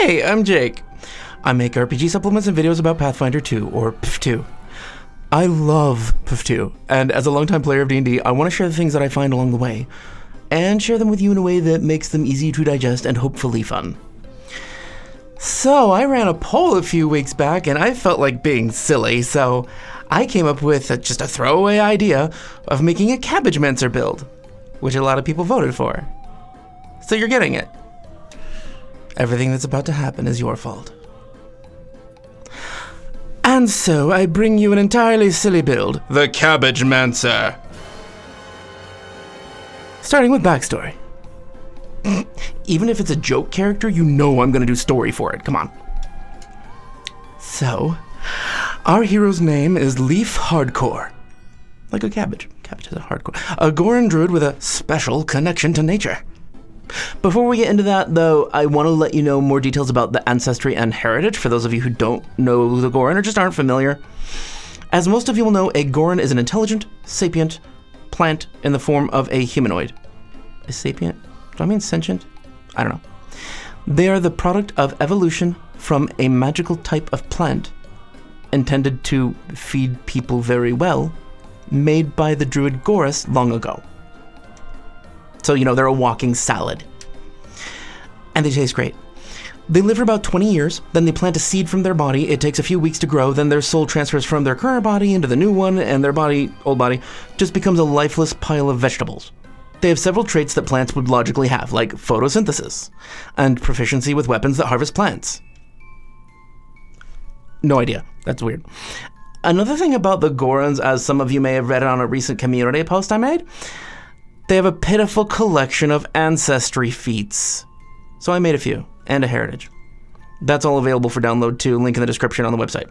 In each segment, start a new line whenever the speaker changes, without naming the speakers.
Hey, I'm Jake. I make RPG supplements and videos about Pathfinder 2, or PF2. I love PF2, and as a longtime player of D&D, I want to share the things that I find along the way, and share them with you in a way that makes them easy to digest and hopefully fun. So, I ran a poll a few weeks back, and I felt like being silly, so I came up with just a throwaway idea of making a Cabbage-Mancer build, which a lot of people voted for. So you're getting it. Everything that's about to happen is your fault. And so I bring you an entirely silly build, the Cabbage-Mancer. Starting with backstory. Even if it's a joke character, you know I'm gonna do story for it, come on. So, our hero's name is Leaf Hardcore. Like a cabbage. Cabbage is a hardcore. A Ghoran Druid with a special connection to nature. Before we get into that, though, I want to let you know more details about the ancestry and heritage for those of you who don't know the Ghoran or just aren't familiar. As most of you will know, a Ghoran is an intelligent, sapient plant in the form of a humanoid. A sapient? Do I mean sentient? I don't know. They are the product of evolution from a magical type of plant intended to feed people very well, made by the Druid Ghoran long ago. So, you know, they're a walking salad. And they taste great. They live for about 20 years, then they plant a seed from their body. It takes a few weeks to grow, then their soul transfers from their current body into the new one, and their body, old body, just becomes a lifeless pile of vegetables. They have several traits that plants would logically have, like photosynthesis, and proficiency with weapons that harvest plants. No idea. That's weird. Another thing about the Ghorans, as some of you may have read on a recent community post I made, they have a pitiful collection of ancestry feats. So I made a few, and a heritage. That's all available for download too, link in the description on the website.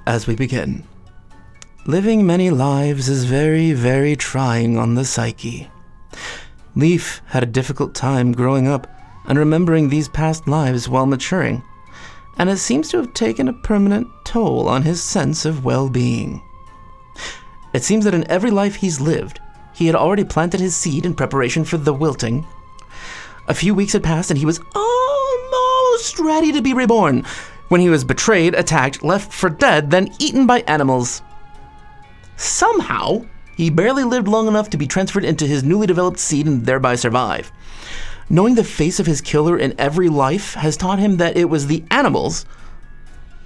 As we begin. Living many lives is very, very trying on the psyche. Leaf had a difficult time growing up and remembering these past lives while maturing, and it seems to have taken a permanent toll on his sense of well-being. It seems that in every life he's lived, he had already planted his seed in preparation for the wilting. A few weeks had passed and he was almost ready to be reborn when he was betrayed, attacked, left for dead, then eaten by animals. Somehow, he barely lived long enough to be transferred into his newly developed seed and thereby survive. Knowing the face of his killer in every life has taught him that it was the animals,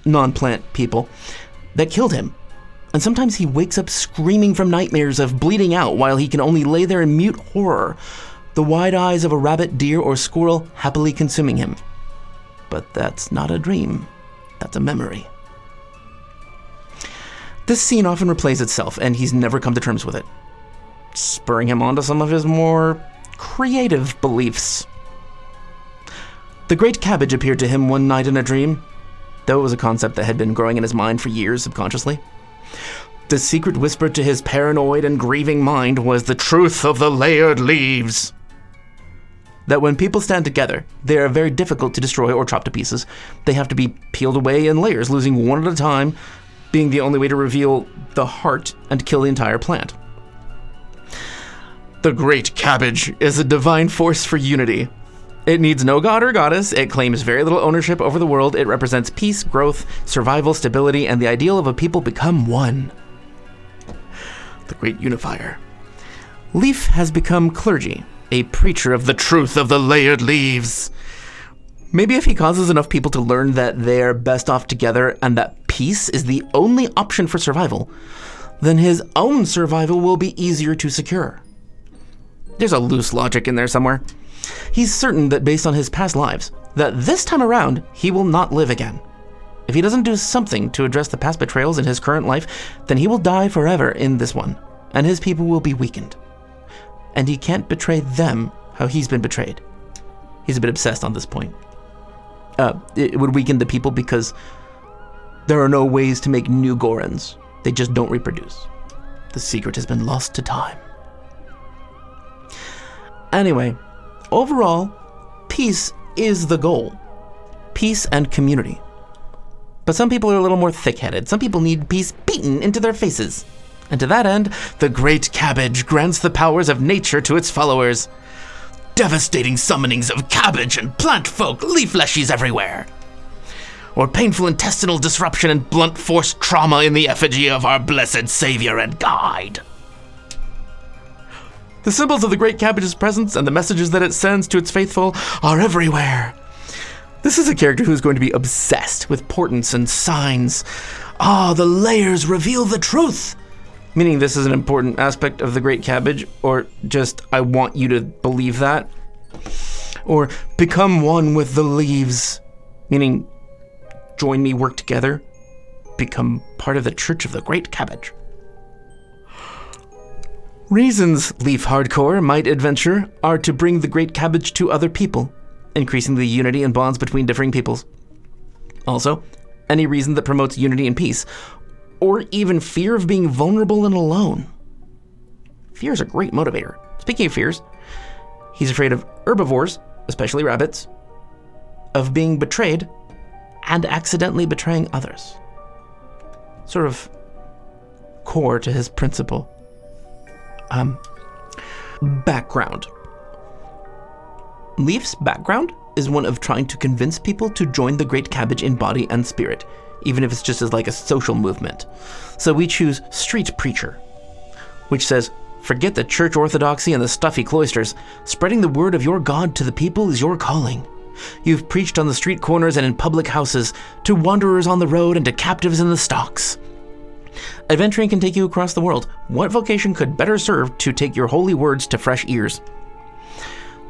non-plant people, that killed him. And sometimes he wakes up screaming from nightmares of bleeding out while he can only lay there in mute horror, the wide eyes of a rabbit, deer, or squirrel happily consuming him. But that's not a dream. That's a memory. This scene often replays itself, and he's never come to terms with it, spurring him on to some of his more creative beliefs. The Great Cabbage appeared to him one night in a dream, though it was a concept that had been growing in his mind for years subconsciously. The secret whisper to his paranoid and grieving mind was the truth of the layered leaves. That when people stand together, they are very difficult to destroy or chop to pieces. They have to be peeled away in layers, losing one at a time, being the only way to reveal the heart and kill the entire plant. The Great Cabbage is a divine force for unity. It needs no god or goddess, it claims very little ownership over the world, it represents peace, growth, survival, stability, and the ideal of a people become one. The Great Unifier. Leaf has become clergy, a preacher of the truth of the layered leaves. Maybe if he causes enough people to learn that they're best off together and that peace is the only option for survival, then his own survival will be easier to secure. There's a loose logic in there somewhere. He's certain that based on his past lives, that this time around, he will not live again. If he doesn't do something to address the past betrayals in his current life, then he will die forever in this one, and his people will be weakened. And he can't betray them how he's been betrayed. He's a bit obsessed on this point. It would weaken the people because there are no ways to make new Ghorans. They just don't reproduce. The secret has been lost to time. Anyway, overall, peace is the goal. Peace and community. But some people are a little more thick-headed. Some people need peace beaten into their faces. And to that end, the Great Cabbage grants the powers of nature to its followers. devastating summonings of cabbage and plant folk, leaf fleshies everywhere. Or painful intestinal disruption and blunt force trauma in the effigy of our blessed savior and guide. The symbols of the Great Cabbage's presence and the messages that it sends to its faithful are everywhere. This is a character who's going to be obsessed with portents and signs. The layers reveal the truth. Meaning this is an important aspect of the Great Cabbage, or just, I want you to believe that. Or become one with the leaves, meaning join me, work together, become part of the Church of the Great Cabbage. Reasons Leaf Hardcore might adventure are to bring the Great Cabbage to other people, increasing the unity and bonds between differing peoples. Also, any reason that promotes unity and peace, or even fear of being vulnerable and alone. Fear is a great motivator. Speaking of fears, he's afraid of herbivores, especially rabbits, of being betrayed, and accidentally betraying others. Sort of core to his principle. Background. Leaf's background is one of trying to convince people to join the Great Cabbage in body and spirit, even if it's just as like a social movement. So we choose Street Preacher, which says, forget the church orthodoxy and the stuffy cloisters. Spreading the word of your God to the people is your calling. You've preached on the street corners and in public houses, to wanderers on the road and to captives in the stocks. Adventuring can take you across the world. What vocation could better serve to take your holy words to fresh ears?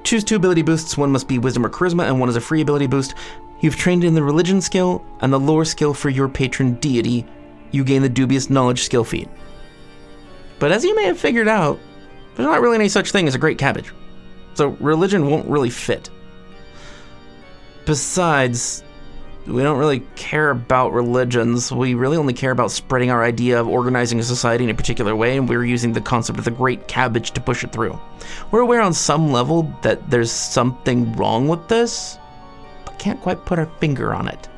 Choose 2 ability boosts. One must be Wisdom or Charisma, and one is a free ability boost. You've trained in the Religion skill and the Lore skill for your patron deity. You gain the Dubious Knowledge skill feat. But as you may have figured out, there's not really any such thing as a Great Cabbage. So Religion won't really fit. Besides, we don't really care about religions. We really only care about spreading our idea of organizing a society in a particular way, and we're using the concept of the Great Cabbage to push it through. We're aware on some level that there's something wrong with this, but can't quite put our finger on it.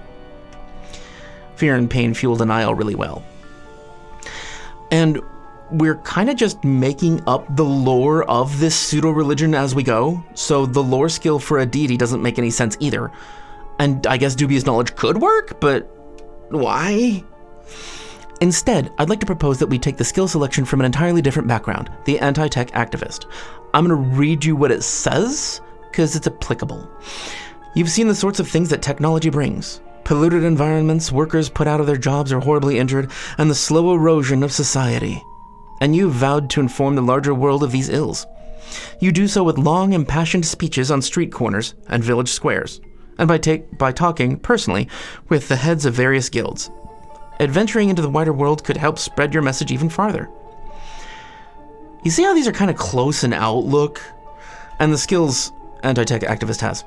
Fear and pain fuel denial really well. And we're kind of just making up the lore of this pseudo-religion as we go, so the lore skill for a deity doesn't make any sense either. And I guess Dubious Knowledge could work, but why? Instead, I'd like to propose that we take the skill selection from an entirely different background, the anti-tech activist. I'm going to read you what it says, because it's applicable. You've seen the sorts of things that technology brings. Polluted environments, workers put out of their jobs or horribly injured, and the slow erosion of society. And you've vowed to inform the larger world of these ills. You do so with long, impassioned speeches on street corners and village squares, and by talking personally with the heads of various guilds. Adventuring into the wider world could help spread your message even farther. You see how these are kind of close in outlook? And the skills anti-tech activist has.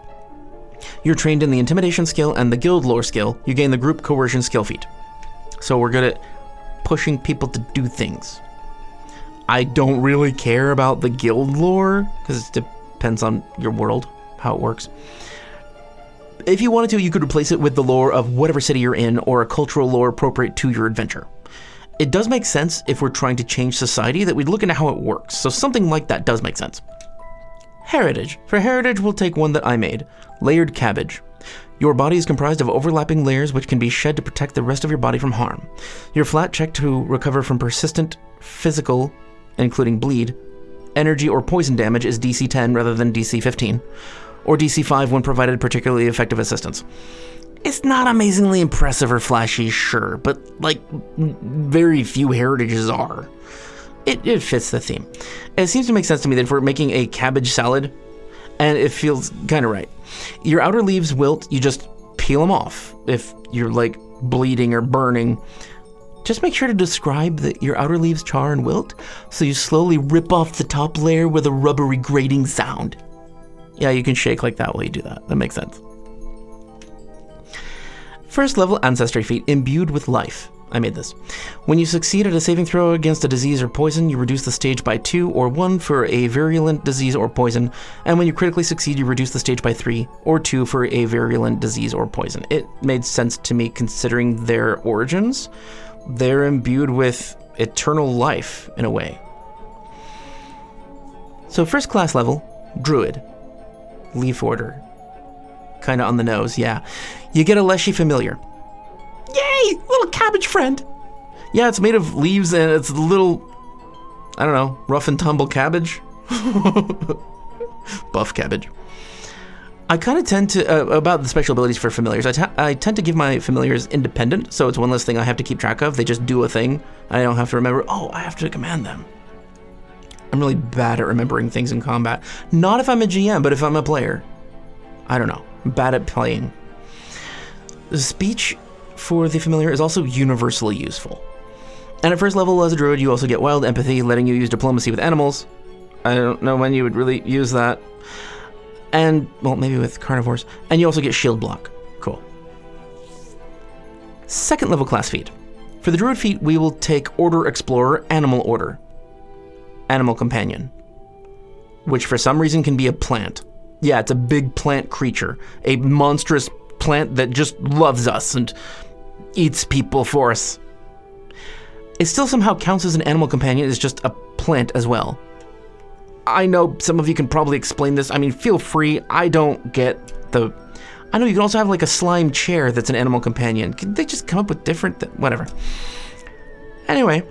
You're trained in the intimidation skill and the guild lore skill. You gain the group coercion skill feat. So we're good at pushing people to do things. I don't really care about the guild lore, because it depends on your world, how it works. If you wanted to, you could replace it with the lore of whatever city you're in, or a cultural lore appropriate to your adventure. It does make sense if we're trying to change society that we'd look into how it works, so something like that does make sense. Heritage. For heritage, we'll take one that I made, Layered Cabbage. Your body is comprised of overlapping layers which can be shed to protect the rest of your body from harm. Your flat check to recover from persistent physical, including bleed, energy or poison damage is DC 10 rather than DC 15, or DC 5 when provided particularly effective assistance. It's not amazingly impressive or flashy, sure, but like very few heritages are. It fits the theme. It seems to make sense to me that if we're making a cabbage salad, and it feels kind of right. Your outer leaves wilt, you just peel them off. If you're like bleeding or burning, just make sure to describe that your outer leaves char and wilt, so you slowly rip off the top layer with a rubbery grating sound. Yeah, you can shake like that while you do that. That makes sense. First level Ancestry feat, Imbued with Life. I made this. When you succeed at a saving throw against a disease or poison, you reduce the stage by 2 or 1 for a virulent disease or poison, and when you critically succeed, you reduce the stage by 3 or 2 for a virulent disease or poison. It made sense to me considering their origins. They're imbued with eternal life, in a way. So first class level, Druid. leaf order. Kind of on the nose, yeah. You get a Leshy familiar. Yay! Little cabbage friend! Yeah, it's made of leaves and it's a little, I don't know, rough and tumble cabbage? Buff cabbage. I kind of tend to, about the special abilities for familiars, I tend to give my familiars independent, so it's one less thing I have to keep track of. They just do a thing. I don't have to remember, oh, I have to command them. I'm really bad at remembering things in combat. Not if I'm a GM, but if I'm a player. I don't know. I'm bad at playing. The speech for the familiar is also universally useful. And at first level as a druid, you also get wild empathy, letting you use diplomacy with animals. I don't know when you would really use that. And, well, maybe with carnivores. And you also get shield block. Cool. Second level class feat. For the druid feat, we will take Order Explorer, Animal Order. Animal Companion. Which for some reason can be a plant. Yeah, it's a big plant creature. A monstrous plant that just loves us and eats people for us. It still somehow counts as an animal companion, it's just a plant as well. I know some of you can probably explain this. I mean, feel free. I don't get the... I know you can also have like a slime chair that's an animal companion. Can they just come up with different... whatever. Anyway.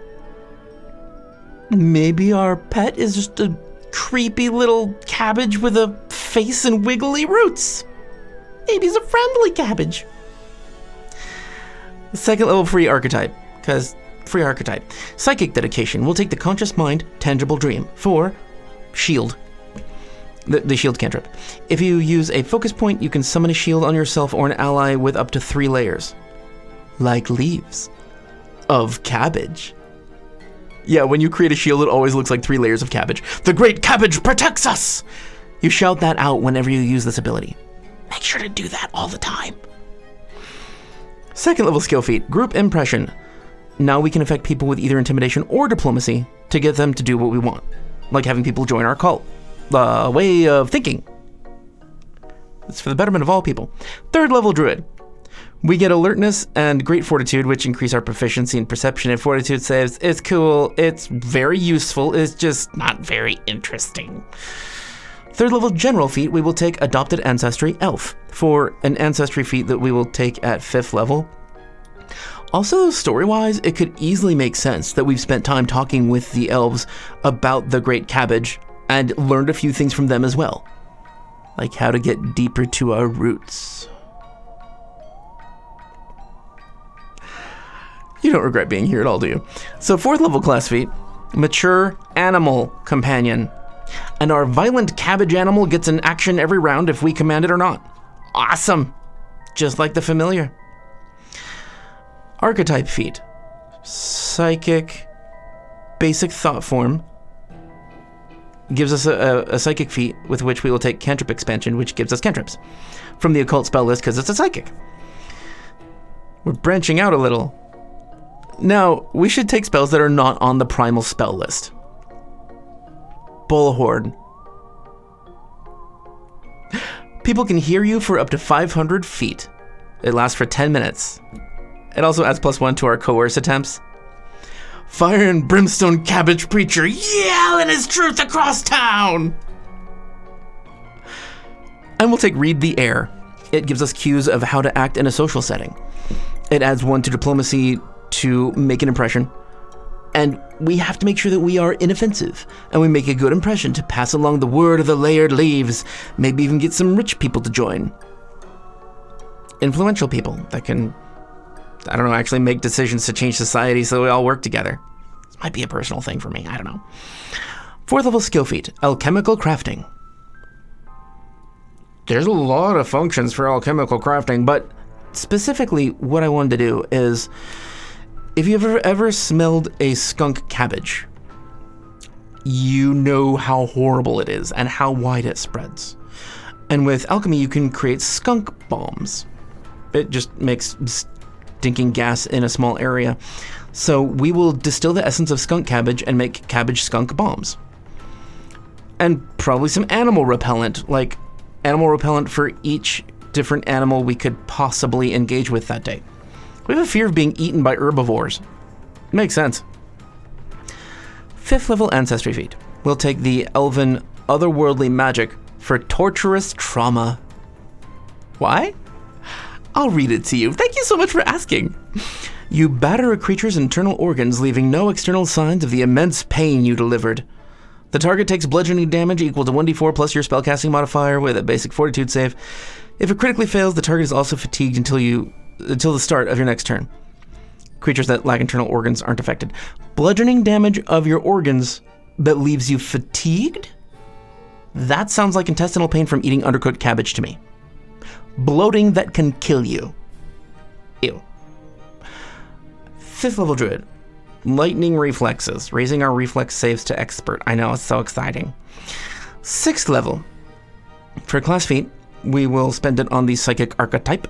Maybe our pet is just a creepy little cabbage with a face and wiggly roots. Maybe he's a friendly cabbage. Second level free archetype. Because free archetype. Psychic dedication will take the conscious mind, tangible dream for... shield. The shield cantrip. If you use a focus point, you can summon a shield on yourself or an ally with up to 3 layers. Like leaves. Of cabbage. Yeah, when you create a shield, it always looks like 3 layers of cabbage. The great cabbage protects us! You shout that out whenever you use this ability. Make sure to do that all the time. Second level skill feat, Group Impression. Now we can affect people with either intimidation or diplomacy to get them to do what we want. Like having people join our cult. The way of thinking. It's for the betterment of all people. Third level druid. We get alertness and great fortitude, which increase our proficiency in perception and fortitude saves. It's cool. It's very useful. It's just not very interesting. Third level general feat, we will take adopted ancestry elf for an ancestry feat that we will take at 5th level. Also, story-wise, it could easily make sense that we've spent time talking with the elves about the Great Cabbage and learned a few things from them as well. Like how to get deeper to our roots. You don't regret being here at all, do you? So 4th level class feat, Mature Animal Companion. And our violent cabbage animal gets an action every round if we command it or not. Awesome! Just like the familiar. Archetype feat. Psychic. Basic thought form. Gives us a psychic feat with which we will take cantrip expansion, which gives us cantrips. From the occult spell list because it's a psychic. We're branching out a little. Now, we should take spells that are not on the primal spell list. Bullhorn. People can hear you for up to 500 feet. It lasts for 10 minutes. It also adds +1 to our coerce attempts. Fire and brimstone cabbage preacher yelling his truth across town! And we'll take read the air. It gives us cues of how to act in a social setting. It adds 1 to diplomacy to make an impression. And we have to make sure that we are inoffensive, and we make a good impression to pass along the word of the layered leaves, maybe even get some rich people to join. Influential people that can, I don't know, actually make decisions to change society so we all work together. This might be a personal thing for me, I don't know. 4th level skill feat, Alchemical Crafting. There's a lot of functions for alchemical crafting, but specifically what I wanted to do is, if you've ever smelled a skunk cabbage, you know how horrible it is and how wide it spreads. And with alchemy, you can create skunk bombs. It just makes stinking gas in a small area. So we will distill the essence of skunk cabbage and make cabbage skunk bombs. And probably some animal repellent, like animal repellent for each different animal we could possibly engage with that day. We have a fear of being eaten by herbivores. Makes sense. 5th level ancestry feat. We'll take the elven otherworldly magic for torturous trauma. Why? I'll read it to you. Thank you so much for asking. You batter a creature's internal organs, leaving no external signs of the immense pain you delivered. The target takes bludgeoning damage equal to 1d4 plus your spellcasting modifier with a basic fortitude save. If it critically fails, the target is also fatigued until the start of your next turn. Creatures that lack internal organs aren't affected. Bludgeoning damage of your organs that leaves you fatigued? That sounds like intestinal pain from eating undercooked cabbage to me. Bloating that can kill you. Ew. 5th level Druid. Lightning reflexes, raising our reflex saves to expert. I know, it's so exciting. 6th level. For class feat, we will spend it on the Psychic Archetype.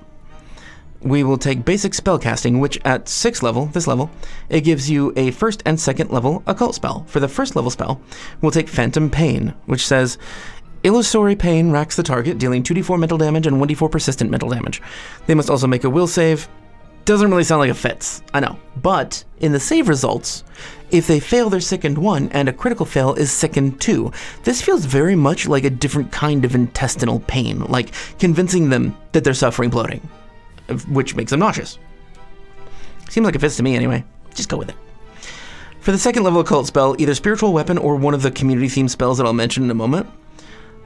We will take basic spellcasting, which at 6th level, this level, it gives you a 1st and 2nd level occult spell. For the 1st level spell, we'll take Phantom Pain, which says, illusory pain racks the target, dealing 2d4 mental damage and 1d4 persistent mental damage. They must also make a will save. Doesn't really sound like it fits, I know. But in the save results, if they fail their sickened 1 and a critical fail is sickened 2, this feels very much like a different kind of intestinal pain, like convincing them that they're suffering bloating, which makes them nauseous. Seems like it fits to me anyway. Just go with it. For the 2nd level occult spell, either spiritual weapon or one of the community themed spells that I'll mention in a moment.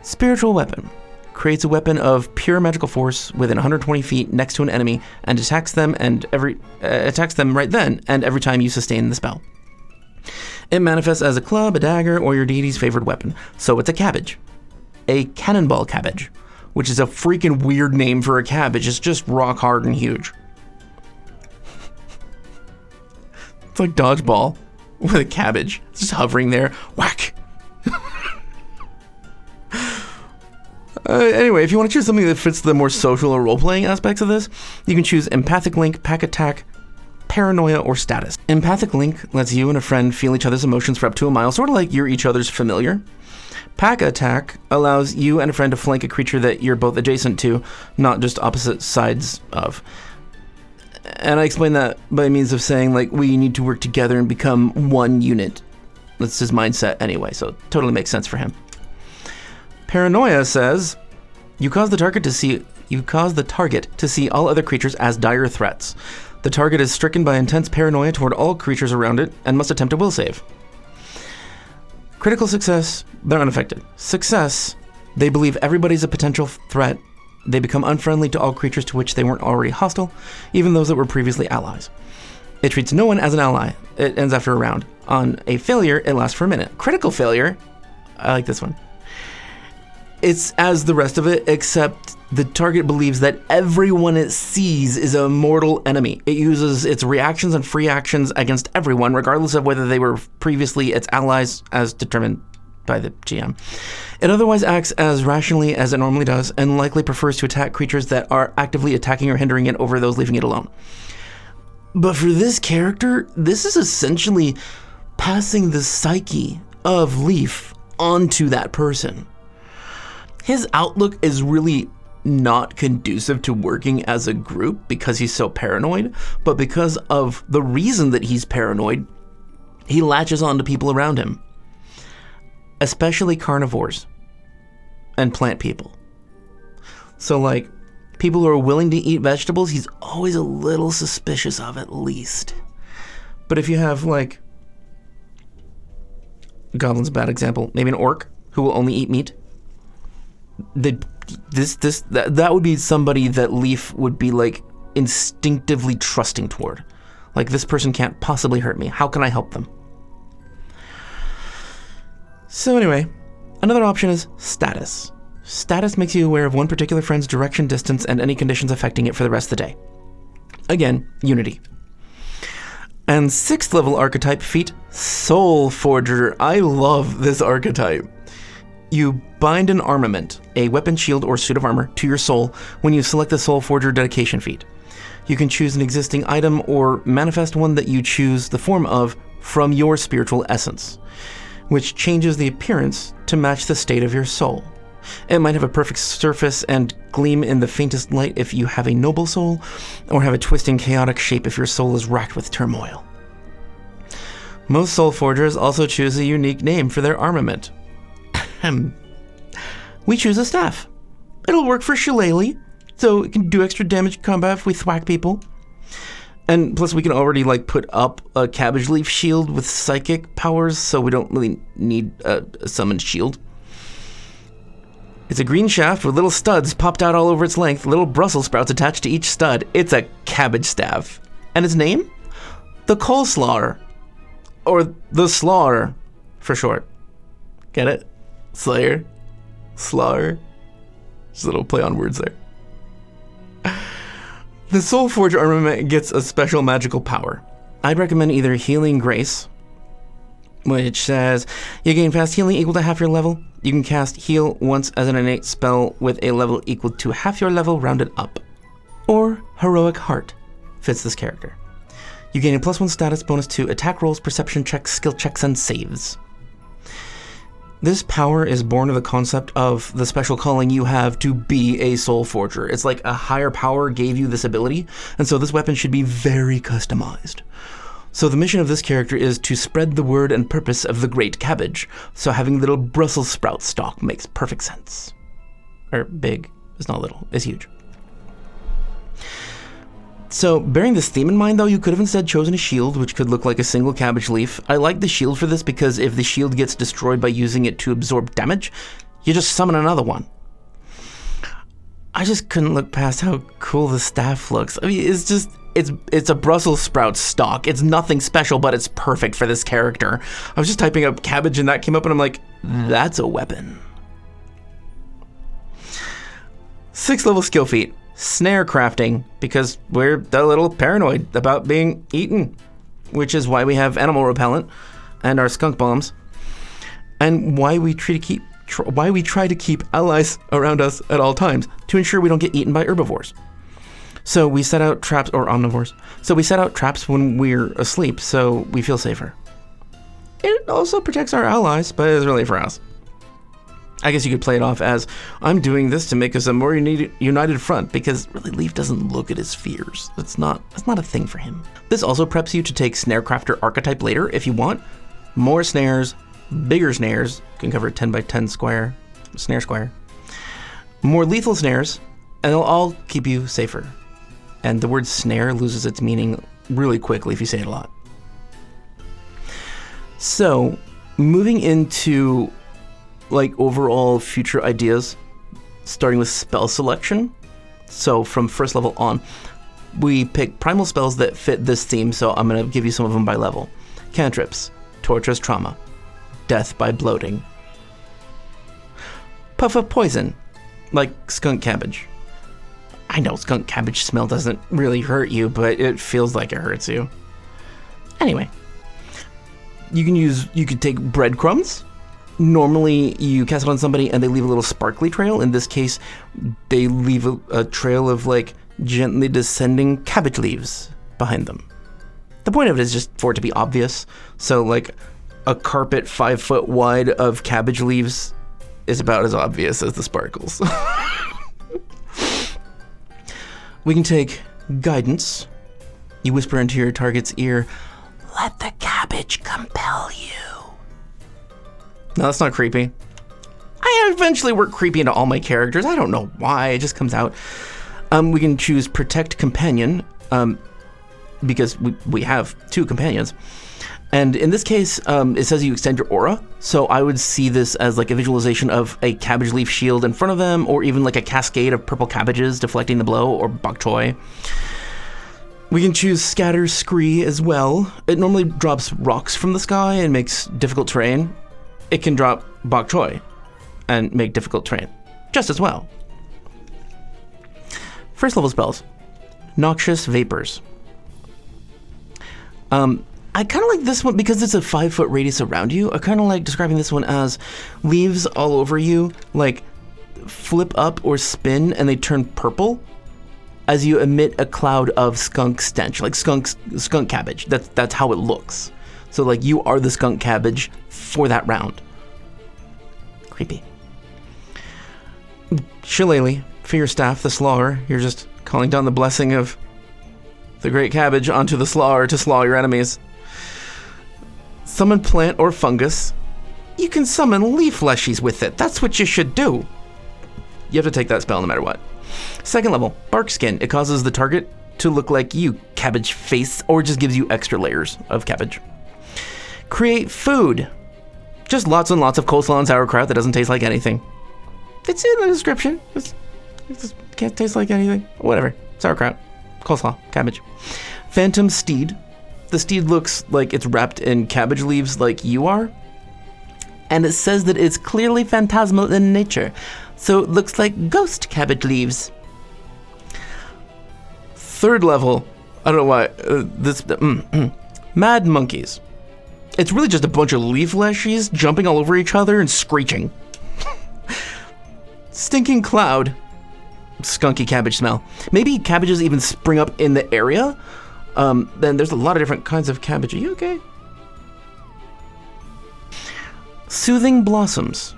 Spiritual weapon creates a weapon of pure magical force within 120 feet next to an enemy and attacks them right then and every time you sustain the spell. It manifests as a club, a dagger, or your deity's favored weapon. So it's a cabbage. A cannonball cabbage, which is a freaking weird name for a cabbage. It's just rock hard and huge. It's like dodgeball with a cabbage. It's just hovering there. Whack! Anyway, if you want to choose something that fits the more social or role-playing aspects of this, you can choose Empathic Link, Pack Attack, Paranoia, or Status. Empathic Link lets you and a friend feel each other's emotions for up to a mile, sort of like you're each other's familiar. Pack Attack allows you and a friend to flank a creature that you're both adjacent to, not just opposite sides of. And I explain that by means of saying, like, we need to work together and become one unit. That's his mindset anyway, so it totally makes sense for him. Paranoia says, you cause the target to see all other creatures as dire threats. The target is stricken by intense paranoia toward all creatures around it and must attempt a will save. Critical success, they're unaffected. Success, they believe everybody's a potential threat. They become unfriendly to all creatures to which they weren't already hostile, even those that were previously allies. It treats no one as an ally. It ends after a round. On a failure, it lasts for a minute. Critical failure, I like this one. It's as the rest of it, except the target believes that everyone it sees is a mortal enemy. It uses its reactions and free actions against everyone, regardless of whether they were previously its allies, as determined by the GM. It otherwise acts as rationally as it normally does, and likely prefers to attack creatures that are actively attacking or hindering it over those leaving it alone. But for this character, this is essentially passing the psyche of Leaf onto that person. His outlook is really not conducive to working as a group because he's so paranoid, but because of the reason that he's paranoid, he latches on to people around him, especially carnivores and plant people. So, like, people who are willing to eat vegetables, he's always a little suspicious of, at least. But if you have, like, Goblin's a bad example, maybe an orc who will only eat meat, that would be somebody that Leaf would be, like, instinctively trusting toward. Like, this person can't possibly hurt me. How can I help them? So anyway, another option is Status. Status makes you aware of one particular friend's direction, distance, and any conditions affecting it for the rest of the day. Again, Unity. And 6th level archetype feat, Soulforger. I love this archetype. You bind an armament, a weapon, shield, or suit of armor, to your soul when you select the Soulforger dedication feat. You can choose an existing item or manifest one that you choose the form of from your spiritual essence, which changes the appearance to match the state of your soul. It might have a perfect surface and gleam in the faintest light if you have a noble soul, or have a twisting, chaotic shape if your soul is racked with turmoil. Most Soulforgers also choose a unique name for their armament. we choose a staff. It'll work for Shillelagh, so it can do extra damage in combat if we thwack people. And plus we can already like put up a cabbage leaf shield with psychic powers, so we don't really need a summoned shield. It's a green shaft with little studs popped out all over its length, little Brussels sprouts attached to each stud. It's a cabbage staff. And its name? The Coleslaw. Or the Slawer, for short. Get it? Slayer? Slawer? Just a little play on words there. The Soulforger armament gets a special magical power. I'd recommend either Healing Grace, which says you gain fast healing equal to half your level. You can cast Heal once as an innate spell with a level equal to half your level rounded up. Or Heroic Heart fits this character. You gain a +1 status bonus to attack rolls, perception checks, skill checks, and saves. This power is born of the concept of the special calling you have to be a Soulforger. It's like a higher power gave you this ability, and so this weapon should be very customized. So the mission of this character is to spread the word and purpose of the Great Cabbage, so having little Brussels sprout stalk makes perfect sense. Or big, it's not little, it's huge. So, bearing this theme in mind though, you could have instead chosen a shield, which could look like a single cabbage leaf. I like the shield for this because if the shield gets destroyed by using it to absorb damage, you just summon another one. I just couldn't look past how cool the staff looks. I mean, it's a Brussels sprout stalk. It's nothing special, but it's perfect for this character. I was just typing up cabbage and that came up and I'm like, that's a weapon. 6th level skill feat. Snare crafting, because we're a little paranoid about being eaten, which is why we have animal repellent and our skunk bombs, and why we try to keep allies around us at all times to ensure we don't get eaten by herbivores. So we set out traps, or omnivores. So we set out traps when we're asleep, so we feel safer. It also protects our allies, but it's really for us. I guess you could play it off as, I'm doing this to make us a more united front, because really Leaf doesn't look at his fears. That's not a thing for him. This also preps you to take Snarecrafter Archetype later if you want. More snares, bigger snares, you can cover a 10 by 10 square, snare square. More lethal snares, and they'll all keep you safer. And the word snare loses its meaning really quickly if you say it a lot. So, moving into like overall future ideas, starting with spell selection. So from first level on, we pick primal spells that fit this theme, so I'm going to give you some of them by level. Cantrips, Torturous Trauma, Death by Bloating. Puff of Poison, like Skunk Cabbage. I know skunk cabbage smell doesn't really hurt you, but it feels like it hurts you. Anyway, you could take breadcrumbs. Normally, you cast it on somebody and they leave a little sparkly trail. In this case, they leave a trail of like gently descending cabbage leaves behind them. The point of it is just for it to be obvious. So like a carpet 5 foot wide of cabbage leaves is about as obvious as the sparkles. We can take Guidance. You whisper into your target's ear, "Let the cabbage compel you." No, that's not creepy. I eventually work creepy into all my characters. I don't know why, it just comes out. We can choose Protect Companion, because we have 2 companions. And in this case, it says you extend your aura. So I would see this as like a visualization of a cabbage leaf shield in front of them, or even like a cascade of purple cabbages deflecting the blow, or bok choy. We can choose Scatter Scree as well. It normally drops rocks from the sky and makes difficult terrain. It can drop bok choy and make difficult terrain just as well. First level spells. Noxious Vapors. I kind of like this one because it's a 5 foot radius around you. I kind of like describing this one as leaves all over you, like flip up or spin and they turn purple as you emit a cloud of skunk stench, like skunk cabbage. That's how it looks. So like you are the skunk cabbage for that round. Creepy. Shillelagh, for your staff, the Slawer, you're just calling down the blessing of the Great Cabbage onto the Slawer to slaw your enemies. Summon plant or fungus. You can summon leaf fleshies with it. That's what you should do. You have to take that spell no matter what. Second level, Bark Skin. It causes the target to look like you, cabbage face, or just gives you extra layers of cabbage. Create food. Just lots and lots of coleslaw and sauerkraut that doesn't taste like anything. It's in the description. It just can't taste like anything. Whatever. Sauerkraut, coleslaw, cabbage. Phantom Steed. The steed looks like it's wrapped in cabbage leaves like you are. And it says that it's clearly phantasmal in nature, so it looks like ghost cabbage leaves. Third level, I don't know why, Mad Monkeys. It's really just a bunch of leaf leshies jumping all over each other and screeching. Stinking Cloud. Skunky cabbage smell. Maybe cabbages even spring up in the area. Then there's a lot of different kinds of cabbage. Are you okay? Soothing Blossoms.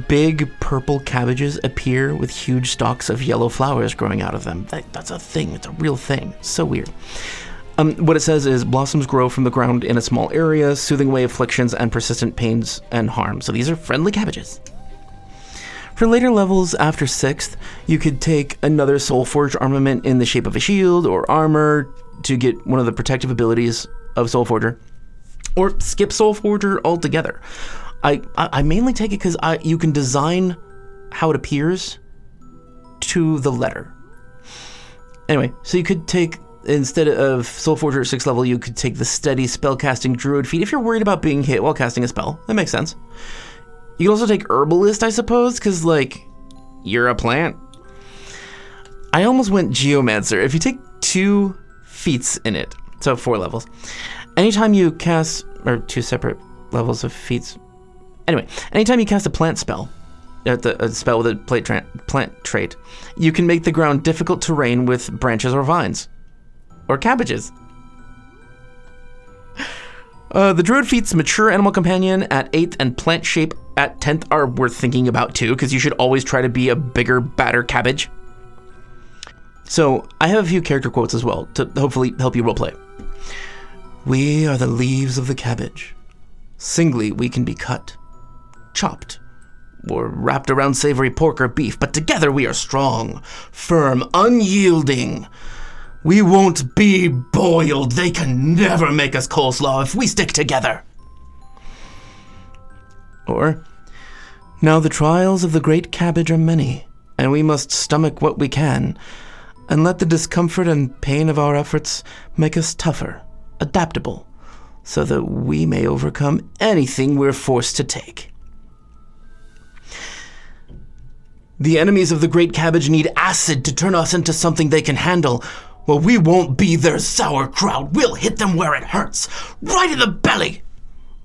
Big purple cabbages appear with huge stalks of yellow flowers growing out of them. That's a thing. It's a real thing. So weird. What it says is blossoms grow from the ground in a small area, soothing away afflictions and persistent pains and harm. So these are friendly cabbages. For later levels after 6th, you could take another Soulforger armament in the shape of a shield or armor to get one of the protective abilities of Soulforger, or skip Soulforger altogether. I mainly take it because you can design how it appears to the letter. Anyway, so you could take, instead of Soulforger at 6th level, you could take the steady spellcasting Druid feat if you're worried about being hit while casting a spell. That makes sense. You can also take Herbalist, I suppose, because, like, you're a plant. I almost went Geomancer. If you take 2 feats in it, so 4 levels, anytime you cast, or 2 separate levels of feats. Anyway, anytime you cast a plant spell, a spell with a plant trait, you can make the ground difficult terrain with branches or vines. Or cabbages. The Druid feats Mature Animal Companion at 8th and Plant Shape at 10th are worth thinking about too, because you should always try to be a bigger, badder cabbage. So, I have a few character quotes as well, to hopefully help you roleplay. We are the leaves of the cabbage. Singly, we can be cut, chopped, or wrapped around savory pork or beef, but together we are strong, firm, unyielding. We won't be boiled. They can never make us coleslaw if we stick together. Or, now the trials of the great cabbage are many, and we must stomach what we can, and let the discomfort and pain of our efforts make us tougher, adaptable, so that we may overcome anything we're forced to take. The enemies of the great cabbage need acid to turn us into something they can handle. Well, we won't be their sauerkraut. We'll hit them where it hurts, right in the belly.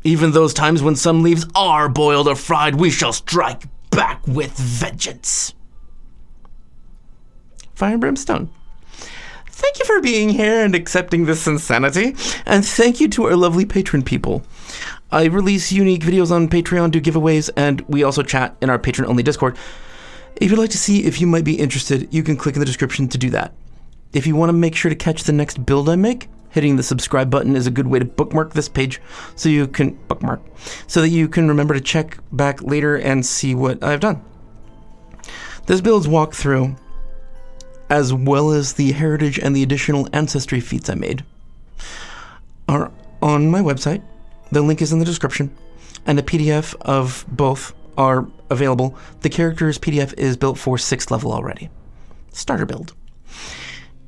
Even those times when some leaves are boiled or fried, we shall strike back with vengeance. Fire and Brimstone. Thank you for being here and accepting this insanity, and thank you to our lovely patron people. I release unique videos on Patreon, do giveaways, and we also chat in our patron-only Discord. If you'd like to see if you might be interested, you can click in the description to do that. If you want to make sure to catch the next build I make, hitting the subscribe button is a good way to bookmark this page so that you can remember to check back later and see what I've done. This build's walkthrough, as well as the heritage and the additional ancestry feats I made, are on my website. The link is in the description, and a PDF of both are available. The character's PDF is built for 6th level already. Starter build.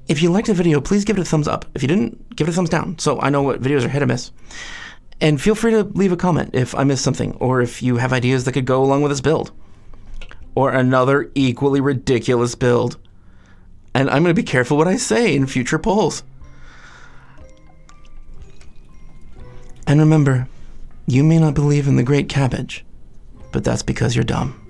If you liked the video, please give it a thumbs up. If you didn't, give it a thumbs down, so I know what videos are hit or miss. And feel free to leave a comment if I missed something, or if you have ideas that could go along with this build. Or another equally ridiculous build. And I'm going to be careful what I say in future polls. And remember, you may not believe in the great cabbage, but that's because you're dumb.